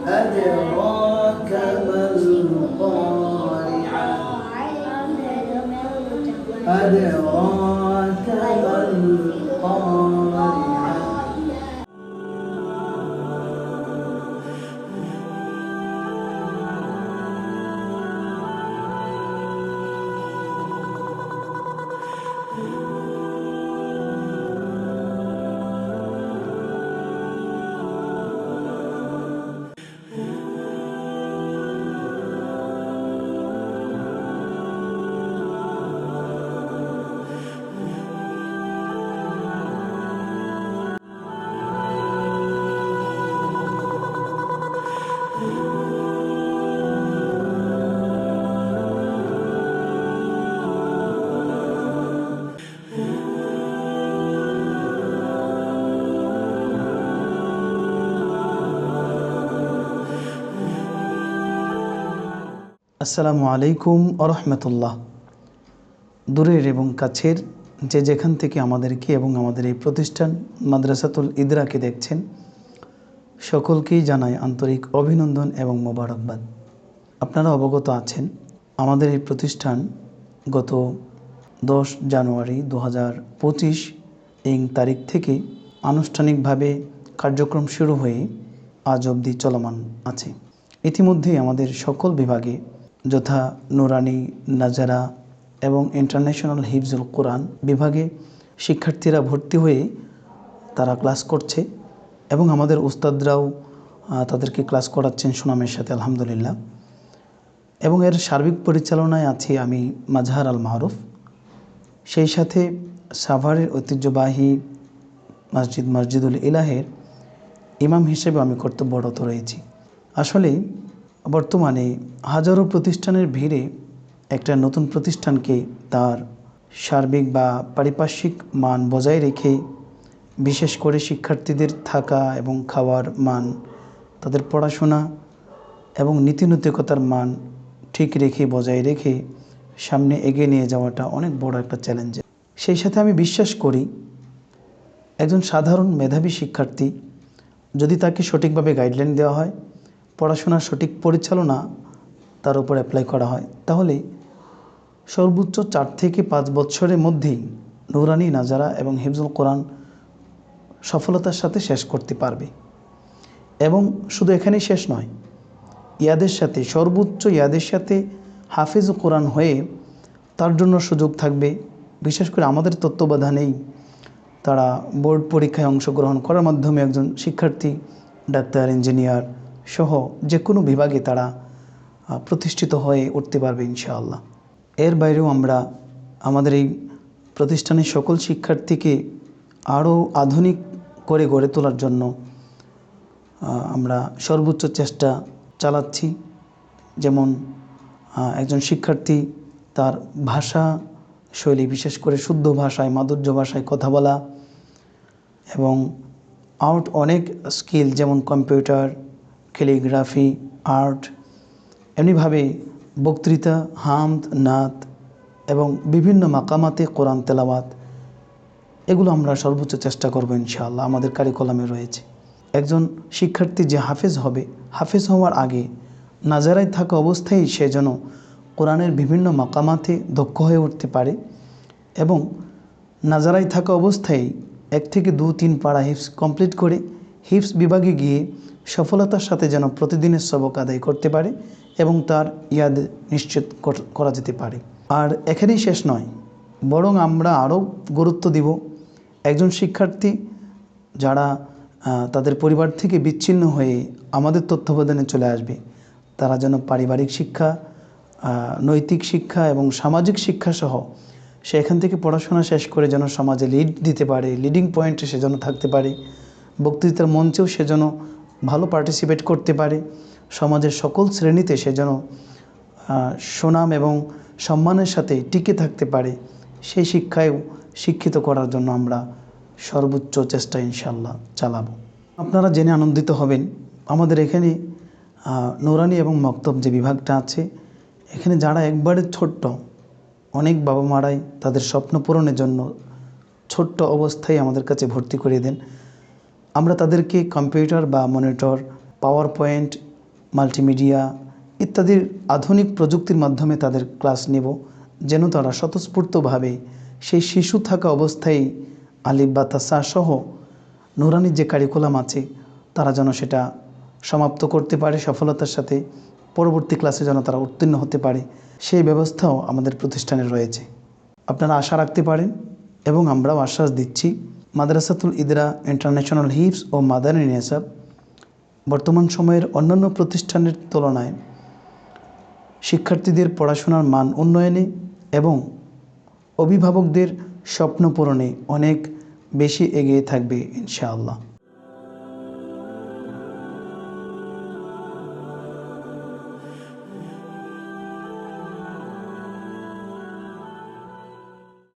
أدراك ما القارعة أدراك ما القارعة আসসালামু আলাইকুম আরহামতুল্লাহ। দূরের এবং কাছের যে যেখান থেকে আমাদেরকে এবং আমাদের এই প্রতিষ্ঠান মাদ্রাসাতুল ইদরাকে দেখছেন, সকলকেই জানাই আন্তরিক অভিনন্দন এবং মোবারকবাদ। আপনারা অবগত আছেন, আমাদের এই প্রতিষ্ঠান গত 10 জানুয়ারি 2025 এই তারিখ থেকে আনুষ্ঠানিকভাবে কার্যক্রম শুরু হয়ে আজ অবধি চলমান আছে। ইতিমধ্যেই আমাদের সকল বিভাগে যথা নুরানি, নাজারা এবং ইন্টারন্যাশনাল হিফজুল কোরআন বিভাগে শিক্ষার্থীরা ভর্তি হয়ে তারা ক্লাস করছে এবং আমাদের উস্তাদরাও তাদেরকে ক্লাস করাচ্ছেন সুনামের সাথে, আলহামদুলিল্লাহ। এবং এর সার্বিক পরিচালনায় আছি আমি মাজহার আল মারুফ। সেই সাথে সাভারের ঐতিহ্যবাহী মসজিদুল ইলাহের ইমাম হিসেবে আমি কর্তব্যরত রয়েছি। আসলে বর্তমানে হাজারো প্রতিষ্ঠানের ভিড়ে একটা নতুন প্রতিষ্ঠানকে তার সার্বিক বা পারিপার্শ্বিক মান বজায় রেখে, বিশেষ করে শিক্ষার্থীদের থাকা এবং খাওয়ার মান, তাদের পড়াশোনা এবং নীতিনৈতিকতার মান ঠিক রেখে বজায় রেখে সামনে এগিয়ে নিয়ে যাওয়াটা অনেক বড় একটা চ্যালেঞ্জ। সেই সাথে আমি বিশ্বাস করি, একজন সাধারণ মেধাবী শিক্ষার্থী যদি তাকে সঠিকভাবে গাইডলাইন দেওয়া হয়, পড়াশোনার সঠিক পরিচালনা তার উপর অ্যাপ্লাই করা হয়, তাহলে সর্বোচ্চ 4 থেকে 5 বছরের মধ্যেই নুরানি, নাজারা এবং হিফজুল কোরআন সফলতার সাথে শেষ করতে পারবে। এবং শুধু এখানেই শেষ নয়, ইয়াদের সাথে, সর্বোচ্চ ইয়াদের সাথে হাফিজ কোরআন হয়ে তার জন্য সুযোগ থাকবে। বিশেষ করে আমাদের তত্ত্বাবধানেই তারা বোর্ড পরীক্ষায় অংশগ্রহণ করার মাধ্যমে একজন শিক্ষার্থী ডাক্তার, ইঞ্জিনিয়ার সহ যে কোনো বিভাগে তারা প্রতিষ্ঠিত হয়ে উঠতে পারবে ইনশাআল্লাহ। এর বাইরেও আমরা আমাদের এই প্রতিষ্ঠানের সকল শিক্ষার্থীকে আরও আধুনিক করে গড়ে তোলার জন্য আমরা সর্বোচ্চ চেষ্টা চালাচ্ছি। যেমন একজন শিক্ষার্থী তার ভাষা শৈলী, বিশেষ করে শুদ্ধ ভাষায়, মাধুর্য ভাষায় কথা বলা এবং অনেক স্কিল যেমন কম্পিউটার, ক্যালিগ্রাফি, আর্ট, এমনিভাবে বক্তৃতা, হামদ, নাত এবং বিভিন্ন মাকামাতে কোরআন তেলাওয়াত, এগুলো আমরা সর্বোচ্চ চেষ্টা করব ইনশাআল্লাহ। আমাদের কারিকুলামে রয়েছে। একজন শিক্ষার্থী যে হাফেজ হবে, হাফেজ হওয়ার আগে নাজারায় থাকা অবস্থায় সে যেন কোরআনের বিভিন্ন মাকামাতে দক্ষ হয়ে উঠতে পারে এবং নাজারায় থাকা অবস্থায় 1 থেকে 2-3 পারা হিফজ কমপ্লিট করে হিফজ বিভাগে গিয়ে সফলতার সাথে যেন প্রতিদিনের সবক আদায় করতে পারে এবং তার ইয়াদ নিশ্চিত করা যেতে পারে। আর এখানেই শেষ নয়, বরং আমরা আরও গুরুত্ব দিব একজন শিক্ষার্থী যারা তাদের পরিবার থেকে বিচ্ছিন্ন হয়ে আমাদের তত্ত্বাবধানে চলে আসবে, তারা যেন পারিবারিক শিক্ষা, নৈতিক শিক্ষা এবং সামাজিক শিক্ষা সহ সে এখান থেকে পড়াশোনা শেষ করে যেন সমাজে লিড দিতে পারে, লিডিং পয়েন্টে সে যেন থাকতে পারে, বক্তৃতার মঞ্চেও সে যেন ভালো পার্টিসিপেট করতে পারে, সমাজের সকল শ্রেণীতে সে যেন সুনাম এবং সম্মানের সাথে টিকে থাকতে পারে, সেই শিক্ষায়ও শিক্ষিত করার জন্য আমরা সর্বোচ্চ চেষ্টা ইনশাআল্লাহ চালাবো। আপনারা জেনে আনন্দিত হবেন, আমাদের এখানে নুরানি এবং মক্তব যে বিভাগটা আছে, এখানে যারা একবারে ছোট্ট, অনেক বাবা মারাই তাদের স্বপ্ন পূরণের জন্য ছোট্ট অবস্থায় আমাদের কাছে ভর্তি করে দেন। আমরা তাদেরকে কম্পিউটার বা মনিটর, পাওয়ার পয়েন্ট মাল্টিমিডিয়া ইত্যাদির আধুনিক প্রযুক্তির মাধ্যমে তাদের ক্লাস নেব, যেন তারা স্বতঃস্ফূর্তভাবে সেই শিশু থাকা অবস্থায় আলিফ বা তা সা সহ নুরানি যে কারিকুলাম আছে তারা যেন সেটা সমাপ্ত করতে পারে সফলতার সাথে, পরবর্তী ক্লাসে যেন তারা উত্তীর্ণ হতে পারে, সেই ব্যবস্থাও আমাদের প্রতিষ্ঠানে রয়েছে। আপনারা আশা রাখতে পারেন এবং আমরাও আশ্বাস দিচ্ছি, মাদ্রাসাতুল ইদরা ইন্টারন্যাশনাল হিফজ ও মাদানী নেসাব বর্তমান সময়ের অন্যান্য প্রতিষ্ঠানের তুলনায় শিক্ষার্থীদের পড়াশোনার মান উন্নয়নে এবং অভিভাবকদের স্বপ্ন পূরণে অনেক বেশি এগিয়ে থাকবে ইনশাআল্লাহ।